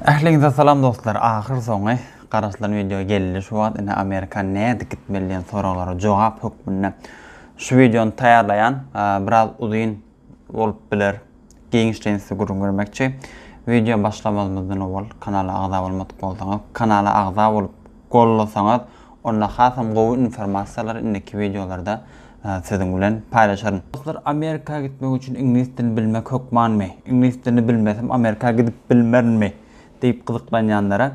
Ähliňize salam dostlar. Ahir soňy garaşlan video geldi. Şu wagt ine Amerika näde gitmeliýän soraglary jogap hökmünde şu videony taýýarlaýan biraz uzun bolup biler. Geňişçe görmekçi. Video başlamazmazdan owal kanala agza bolmadyk bolsaňyz, kanala agza bolup gollasaňyz, onda hasam gowy informasiýalar indiki videolarda siziň bilen paýlaşaryn. Dostlar, Amerika gitmek üçin ingliz dilini bilmek hökmanmy? İngiliz dilini bilmesem Amerika gidip bilmermi? Deyip kızıklanyanlara.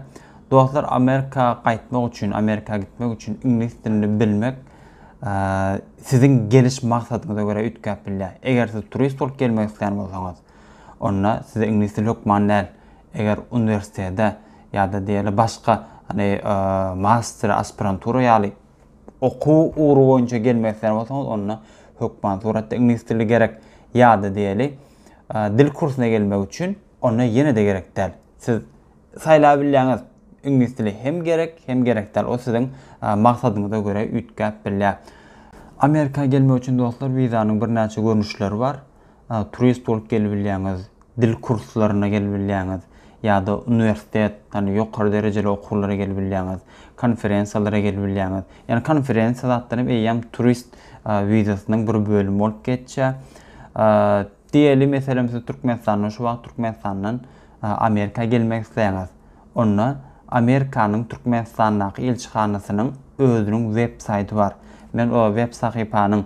Dostlar, Amerika qaytmak üçün, Amerika gitmek üçün ingliz dilini bilmek sizin geliş maksadyňyza göre ütkep bilýär. Eger siz turist bolup gelmek isleýän bolsaňyz, onda size ingliz dili hökman näl. Eger universitede ýa-da diýeli başga master, aspirantura ýaly okuw uğru boýunça gelmek isleýän bolsaňyz, onda hökman suratda ingliz dili gerek. Ýa-da diýeli dil kursyna gelmek üçün onda ýene-de gerek däl. Siz saýlap bilýäňiz ingliz dili hem gerek däl. O siziň maksadyňyza göre ütkep bilýär. Amerika gelmek üçin dostlar vizanyň bir näçe görnüşleri bar. Turist bolup gelip bilýäňiz, dil kurslaryna gelip bilýäňiz, ýa-da universitet, ýokary derejeli okuwlara gelip bilýäňiz, konferensiýalara gelip bilýäňiz. Ýani konferensiýa zatlaryny beýem turist vizasynyň bir bölümi bolup geçýär. Diýeli meselem siz Türkmenistanyň şu wagt Türkmenistanyň Amerika gelmek isleýäňiz. Onda Amerikanyň Türkmenistanyň elçihanasynyň özüniň web saýty bar. Men o web sahypanyň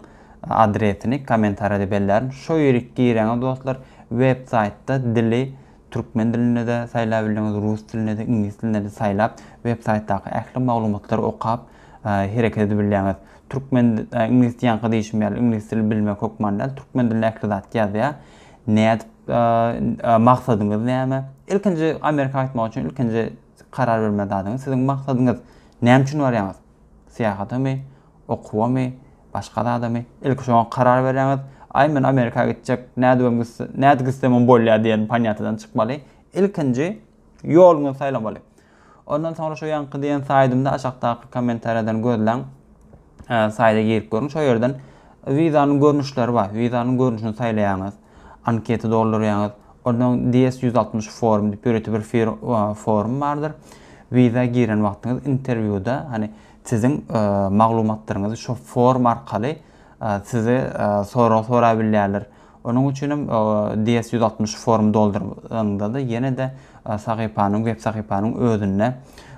adresini kommentarda bellärin. Şo ýerge gireňiz dostlar, web saýtda dili türkmen diline de saýlap bilýäňiz, rus diline de, ingliz diline de saýlap web saýtdaky ähli maglumatlary okap hereket edip bilýäňiz. Türkmen ingliz ýanky diýişmeli, ingliz dili bilmek hökman däl. Türkmen dilini ähli zat ýazýar. Näde maksadyňyz näme? İlkinji Amerika gitmek üçin ilkinji karar berme dadyňyz, siziň maksadyňyz näme üçin barýaňyz? Seýahatmy, okuwamy, başga dadamy? Ilk şoňa karar berýäňiz. Ay men Amerika gitjek, näde gitsem bolýar diýen panýatydan çykmaly. İlkinji ýoluňy saýlamaly. Ondan soňra şo ýanky diýen saýdymda aşagdaky kommentarlardan gözlen saýda girip görün. Şo ýerden vizanyň görnüşleri bar. Vizanyň görnüşini saýlaýaňyz, anketa doldurýaňyz. Ondan DS-160 forum diýip bir forum bardyr. Viza giren wagtyňyz interwýuda siziň maglumatlaryňyzy şo forum arkaly size sora bilýärler. Onuň üçin DS-160 forum doldurganda da ýene-de sahypanyň, web sahypanyň özüne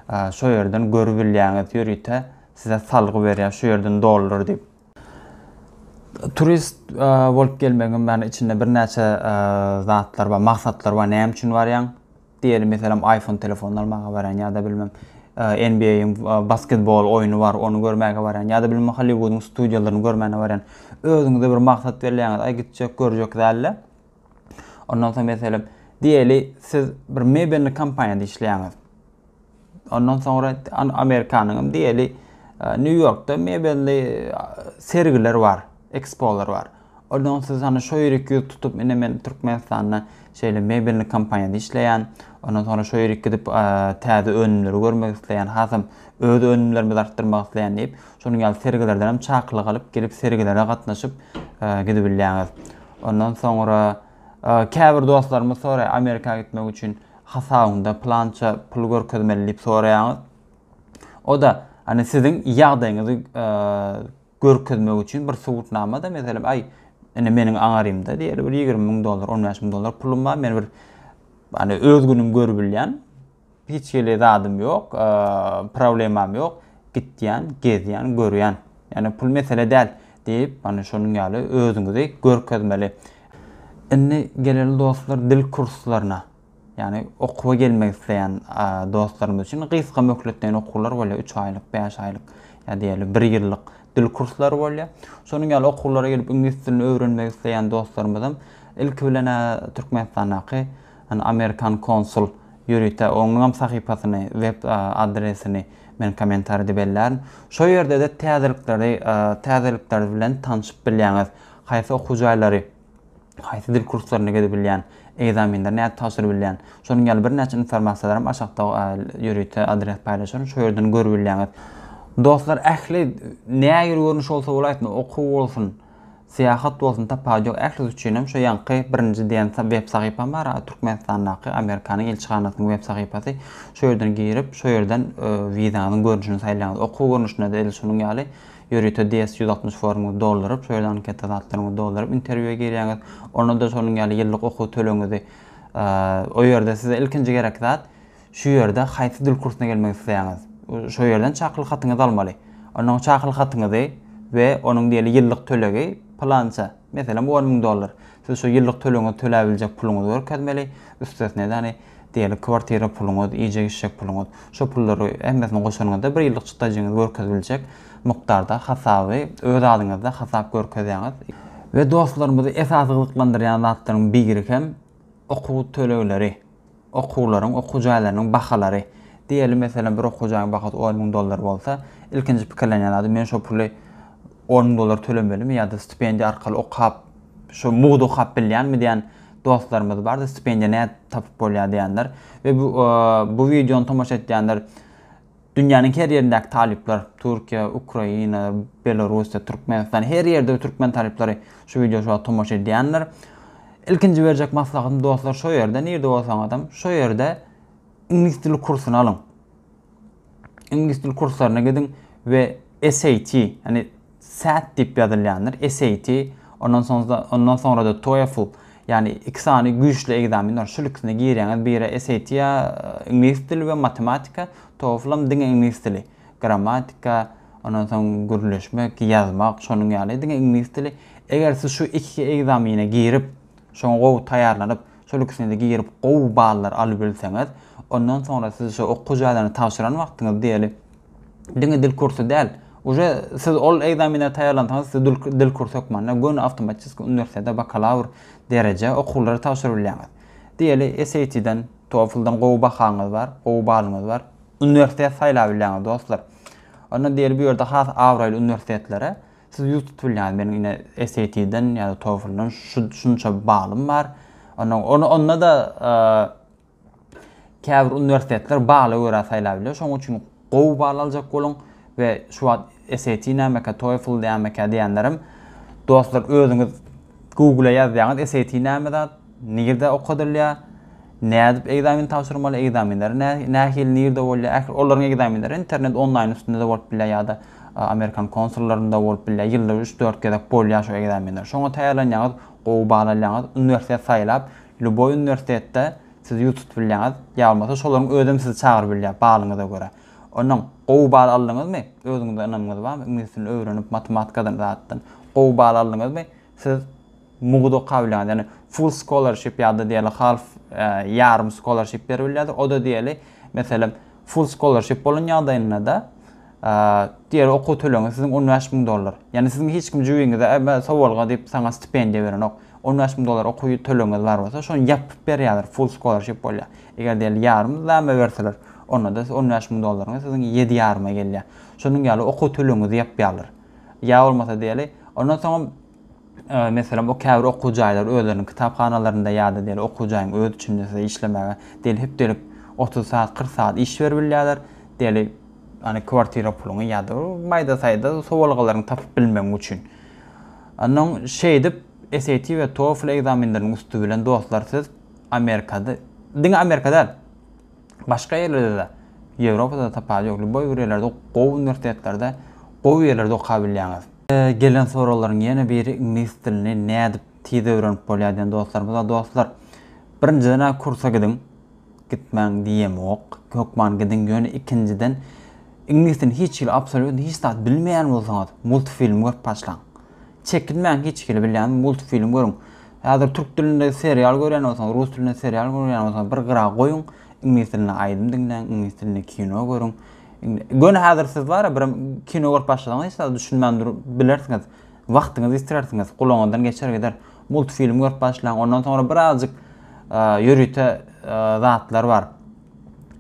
şo ýerden görüp bilýäňiz ýörüte size salgy berýär, şo ýerden doldur diýip. Turist bolup gelmegin bäni içinde bir näçe zatlar bar, maksatlar bar, näme üçin barýaň? Diýelim meselem iPhone telefon almaga barýan ýa-da bilmem NBA'yň basketbol oýuny bar, onu görmäge barýan ýa-da bilmem Hollywood'un studiýalaryny görmäge barýan. Özüňize bir maksat berýäňiz, ay gitjek, görjek däl. Ondan soň meselem diýeli siz bir mebelli kampaniýada işleýäňiz. Ondan soňra Amerikanyň diýeli New York'da mebelli sergiler var, expolar var. Ondan siz şo ýerge tutup men Türkmenistanyň şeýle mebelli kampaniýada işleýän, ondan soňra şo ýerge gidip täze önümleri görmek isleýän, hasam öz önümlerimi artdyrmak isleýän diýip, şonuň ýaly sergilerden hem çaklyk alyp gelip sergilere gatnaşyp gidip bilýäňiz. Ondan soňra käbir dostlarymyz soraýar Amerika gitmek üçin hasabyňda plança pul görkezmeli diýip soraýaňyz. O da siziň ýagdaýyňyzy görkezmek üçin bir subutnama da meselem ay meniň aňarymda diýeli bir $20,000, $15,000 pulum bar, men bir öz günüm görüp bilýän, hiç ýeli zadym ýok, problemam ýok, gitýän, gezýän, görýän. Ýani pul mesele däl diýip şonuň ýaly özüňizi görkezmeli. Indi geleli dostlar dil kurslaryna, ýani okuwa gelmek isleýän dostlarymyz üçin gyska möhletden okuwlar bolýar, 3 aýlyk, 5 aýlyk ýa diýeli 1 ýyllyk dil kurslary bolýar. Şonuň ýaly okuwlara gelip ingliz dilini öwrenmek isleýän dostlarymyzam ilk bilen Türkmenistanyň Amerikan konsul ýörüte onuň sahypasyny, web adresini men kommentarda bellärin. Şo ýerde de täzelikler bilen tanyşyp bilýäňiz. Haýsy okuwjaýlary, haýsy dil kurslaryna gidip bilýän, egzaminler näde taşyryp bilýän. Şonuň ýaly bir näçe informasiýalarymy aşagda ýörüte adres paýlaşýar, şo ýerden görüp bilýäňiz. Dostlar, ähli näme görnüş bolsa bolaýtmy, okuw bolsun, Siyahat bolsun tapajok ähli üçinem şu ýanky birinji diýen web sahypam bar, Türkmenistandaky Amerikanyň elçixanasynyň web sahypasy. Şu ýerden girip, şu ýerden wizanyň görnüşini saýlaňyz. Okuw görnüşine de şunuň ýaly ýörüýte DS160 formuny dolduryp, şu ýerden anket adatlaryny dolduryp interwýe girýäňiz. Onda da şonuň ýaly ýyllyk okuw töleňizi o ýerde size ilkinji gerek zat şu ýerde haýsy dil kursyna gelmek isleýäňiz. Şu ýerden çaklyk hatyňyzy almaly. Onuň çaklyk hatyňyzy we onuň diýeli ýyllyk tölegi plança. Meselem $10.000. Siz şu ýyllyk töleňizi töläbiljek puluňyzy görkezmeli. Üstesine de diýeli kwartira puluňyz, iýje işek puluňyz. Şu pullary hemmesini goşanyňda bir ýyllyk çytajagyňyz görkeziljek mukdarda hasaby öz adyňyzda hasap görkezýäňiz. We dostlarymyzy esaslyklandyrýan zatlaryň biri hem okuw tölegleri, okuwlaryň, okuw jaýlarynyň bahalary. Diýeli meselem bir okuw jaýynyň bahasy $10.000 bolsa, ilkinji pikirlenýän adam men şu puly $10.000 tölemelimi ýa-da stipendiýa arkaly okap, şu muğdu okap bilýänmi diýen dostlarymyz bar-da stipendiýa näde tapyp bolýar diýenler we bu videony tomaşa etýänler dünýäniň her ýerindäki talipler, Türkiýe, Ukraina, Belarusya, Türkmenistan, her ýerde türkmen talipleri şu videoyu tomaşa edýänler. İlkinji berjek maslahatym dostlar şu ýerde, nerede bolsaň adam, şu ýerde ingliz dili kursyny alyň. İngliz dili kurslaryna gidin we SAT, yani SAT diýip ýazylýanlar. SAT, ondan sonra da TOEFL, yani ikisany güýçli egzaminler şu ikisine girýäňiz, biri SAT ingliz dili we matematika, TOEFL diňe ingliz dili, gramatika, ondan soň gürleşmek, ýazmak, şonuň ýaly diňe ingliz dili. Eger siz şu iki egzamine girip, şoň gowy taýýarlanyp, şol ikisine de girip gowy ballar alyp bilseňiz, ondan sonra siz şu okuw jaýlaryny tapşyran wagtyňyz diýeli diňe dil kursy däl. Uje siz ol egzamine taýýarlansaňyz siz dil kursy okmanna gön awtomatik uniwersitede bakalavr derece okuwlary tapşyryp bilýäňiz. Diýeli SAT-den, TOEFL-dan gowy bahaňyz bar, gowy balyňyz bar. Uniwersitede saýlap bilýäňiz dostlar. Onda diýeli bu ýerde has awraýly uniwersitetlere siz ýuz tutup bilýäňiz. Meniň ine SAT-den ýa-da TOEFL-dan şunça balym bar. Onda da käbir uniwersitetler baly görä saýlap bilýär. Şoň üçin gowy bal aljak boluň we şu wagt SAT näme, TOEFL näme diýenlerim dostlar özüňiz Google'a ýazýaňyz SAT näme zat, nerede okadylýar, näde egzamin tapşyrmaly, egzaminler nähil nerede bolýar, olaryň egzaminleri internet online üstünde de bolup bilýär ýa-da Amerikan konsullarynda bolup bilýär, ýylda 3-4 gezek bolýar şu egzaminler. Şoňa taýýarlanýaňyz, gowy balanýaňyz, uniwersitet saýlap, luboy uniwersitetde siz ýuz tutup bilýäňiz, ýa bolmasa şolaryň özüm sizi çagyryp bilýär balyňyza göre. Onuň gowy bal aldyňyzmy? Özüňizde ynanyňyz barmy? İngliz dilini öwrenip matematikadan zatdan gowy bal aldyňyzmy? Siz muğdu kabilýäňiz, ýani full scholarship ýa-da diýeli half ýarym scholarship berilýär. O da diýeli, meselem full scholarship bolan ýagdaýynda da diýer okuw töleňiz siziň $15.000. Ýani siziň hiç kim jüýüňizde sowalga diýip saňa stipendiýa beren ok $15.000 okuw töleňiz bar bolsa, şonu ýapyp berýärler, full scholarship bolýar. Eger diýeli ýarym zäme berseler, onda da $15.000 siziň 7,5 gelýär. Şonuň ýaly okuw töleňizi ýapýarlar. Ýa bolmasa diýeli, ondan soň meselem o käbir okuw jaýlary özleriniň kitapxanalarynda ýa-da diýeli okuw jaýyň öz içinde size işlemäge, diýeli hep delip 30 saat, 40 saat iş berip bilýärler. Diýeli hani kwartira puluny ýa-da maýda saýda sowalgalaryny tapyp bilmek üçin. Andan şeýdip SAT we TOEFL egzaminlerining üstü bilen dostlar siz Amerikada, diňe Amerikada başga ýerlerde de, Ýewropada tapajok, bu ýerlerde gowy uniwersitetlerde, gowy ýerlerde okabilýäňiz. Gelen sorallaryň ýene biri ingliz dilini näde tide öwrenip bolýar diýen dostlarymyz. Dostlar, birinciden kursa gidin, gitmäň diýem ok, kökman gidin ýöne ikinciden ingliz dilini hiç ýyl absolut hiç zat bilmeýän bolsaňyz, multifilm görüp başlaň. Çekinmäň hiç ýyl bilýän multifilm görüň. Häzir türk dilinde serial görýän bolsaň, rus dilinde serial görýän bolsaň, bir gyra goýuň, ingliz dilini aýdym diňden, ingliz dilini kino görüň. Gönü häzir siz bar, bir kino görüp başlaňyz, hiç zat düşünmän bilersiňiz. Wagtyňyzy istirersiňiz, gulaňyndan geçer gider. Multifilm görüp başlaň, ondan sonra birazjyk ýörüýte zatlar bar.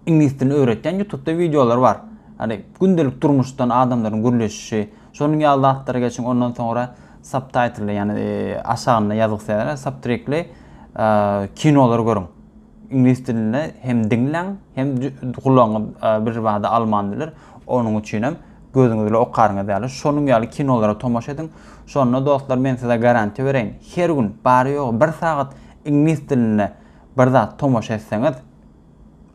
İngliz dilini öwretýän YouTube'da videolar bar. Hani gündelik durmuşdan adamlaryň gürleşişi, şonuň ýaly geçiň, ondan sonra subtitle, ýani aşagyna ýazyk subtitle kinolar görüň. İngliz dilini hem diňläň, hem gulaňyp bir wagtda alman diler. Onuň üçin hem gözüňizle okaryňyz ýaly. Şonuň ýaly kinolara tomaşa edin. Şonu dostlar men size garanti bereýin. Her gün bary ýok 1 saat ingliz diline bir zat tomaşa etseňiz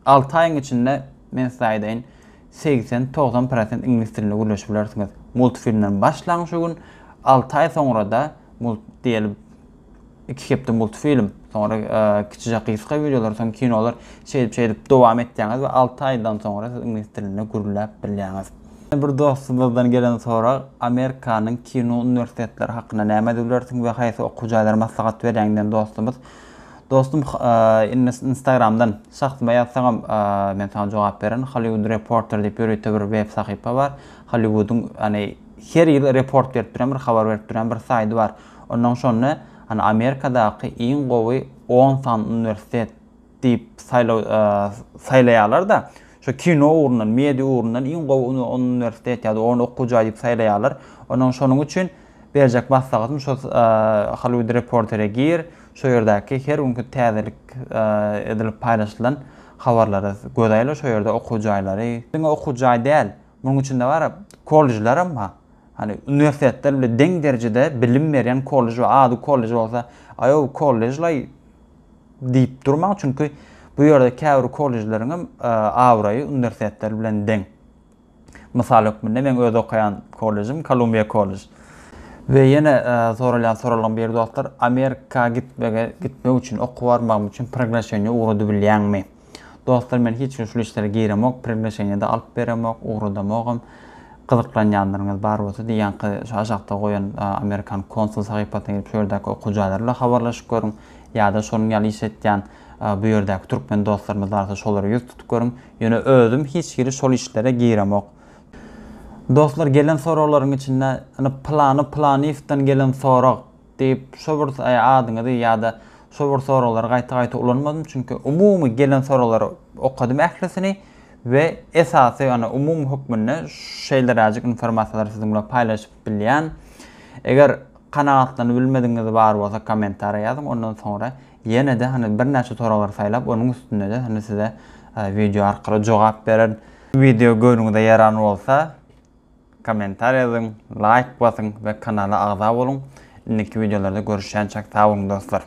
6 aýyň içinde men size aýdaýyn 80-90% ingliz diline gürleşip bilersiňiz. Multfilmden başlaň şu gün 6 aý soňra da diýelim 2 hepde multfilm sonra kiçije kısa videolar soň kinolar şeýdip dowam etdiňiz we 6 aýdan soňra siz ingliz diline gürläp bilýäňiz. Bir dostumuzdan gelen sonra Amerikanyň kino universitetleri hakkında näme diýersiň we haýsy okujalar maslahat berýäňden dostumuz. Dostum Instagramdan şahsyma ýazsaňam men sana jogap beren. Hollywood Reporter diýip bir web sahypa bar. Hollywood'un hani her ýyl report berip duran bir habar berip duran bir saýdy bar. Ondan sonra hani Amerikadaky iň gowy 10 san universitet diýip saýlaýarlar da şu kino uğrundan, media uğrundan iň gowy universitet ýa-da 10 okuja diýip saýlaýarlar. Ondan şonuň üçin berjek maslahatym şu Hollywood Reporter'e gir, şu ýerdäki her günkü täzelik edilip paýlaşylan habarlary gözaýlar, şu ýerde okujaýlary. Diňe okujaý däl, munyň içinde bar kollejler ama hani üniversitetler bile deň derejede bilim berýän kollej we ady kollej bolsa, aýo kollejler diýip durmak çünkü bu ýerde käbir kollejleriň awraýy üniversitetler bilen deň. Mysal ökmünde men öz okaýan kollejim Columbia College. Ve yine soralan bir dostlar Amerika gitmek üçin okuw barmak üçin progressiýony uğrady bilýärmi? Dostlar men hiç şu işlere giremok, progressiýonyda alyp beremok, uğradamogam. Gyzyklanýanlaryňyz bar bolsa diýen şu aşakda goýan Amerikan konsul sahypasyna gidip şu ýerdäki okujalarla habarlaşyp görüň ýa-da şonuň ýaly iş etýän bu ýerdäki türkmen dostlarymyz barsa şolary ýüz tutup görüň. Ýöne özüm hiç giri şol işlere giremok. Dostlar gelen soraklaryň içinde planyfdan gelen sorak diýip şu bir adyňyzy ýa-da şu bir soraklary gaýta ulanmadym çünkü umumy gelen soraklary okadym ählisini ve esasy ýa-ni umumy hukmyny şeýler äjek informasiýalar siziň bilen paýlaşyp bilýän. Eger kanaatlanyp bilmediňiz bar bolsa kommentara ýazyň, ondan sonra ýene-de hani bir näçe soraklary saýlap onuň üstünde de hani size video arkaly jogap beren. Video görüňizde ýarany bolsa komentar ýazyň, like basyň we kanala agza boluň. Indiki videolarda görüşýänçek sag bolun dostlar.